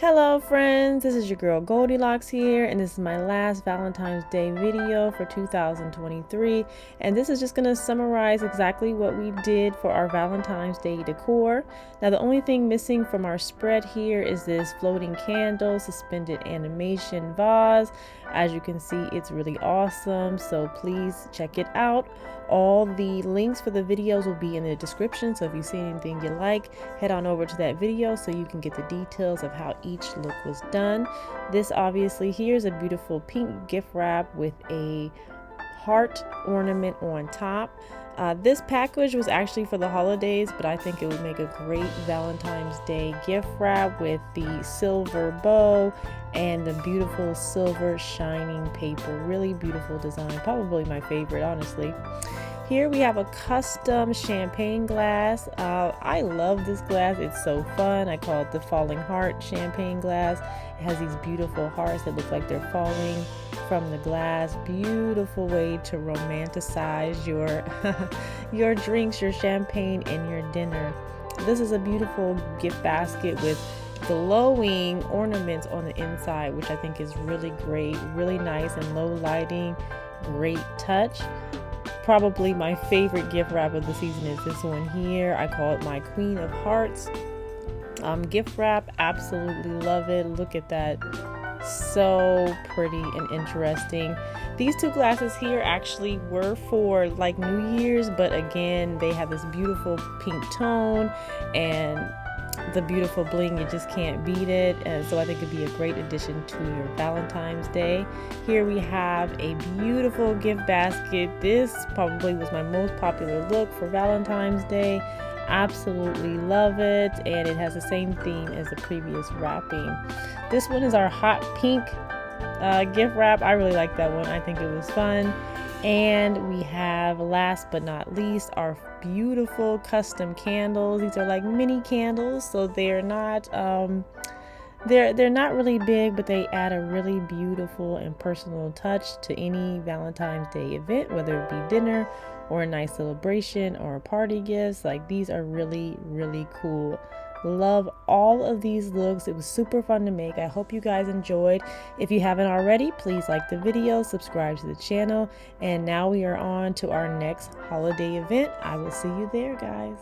Hello friends, this is your girl Goldilocks here, and this is my last Valentine's Day video for 2023, and this is just going to summarize exactly what we did for our Valentine's Day decor. Now the only thing missing from our spread here is this floating candle suspended animation vase. As you can see, it's really awesome, so please check it out. All the links for the videos will be in the description, so if you see anything you like, head on over to that video so you can get the details of how each look was done. This obviously here is a beautiful pink gift wrap with a heart ornament on top. This package was actually for the holidays, but I think it would make a great Valentine's Day gift wrap with the silver bow and the beautiful silver shining paper. Really beautiful design, probably my favorite, honestly. Here we have a custom champagne glass. I love this glass. It's so fun. I call it the falling heart champagne glass. It has these beautiful hearts that look like they're falling from the glass. Beautiful way to romanticize your your drinks, your champagne, and your dinner. This is a beautiful gift basket with glowing ornaments on the inside, which I think is really great. Really nice and low lighting. Great touch. Probably my favorite gift wrap of the season is this one here. I call it my Queen of Hearts gift wrap. Absolutely love it. Look at that. So pretty and interesting. These two glasses here actually were for like New Year's, but again, they have this beautiful pink tone and the beautiful bling. You just can't beat it, and so I think it'd be a great addition to your Valentine's Day. Here we have a beautiful gift basket. This probably was my most popular look for Valentine's Day. Absolutely love it, and it has the same theme as the previous wrapping. This one is our hot pink gift wrap. I really like that one. I think it was fun. And we have, last but not least, our beautiful custom candles. These are like mini candles, so they're not they're not really big, but they add a really beautiful and personal touch to any Valentine's Day event, whether it be dinner or a nice celebration or a party gifts. Like, these are really cool. Love all of these looks. It was super fun to make. I hope you guys enjoyed. If you haven't already, please like the video, subscribe to the channel, and now we are on to our next holiday event. I will see you there, guys.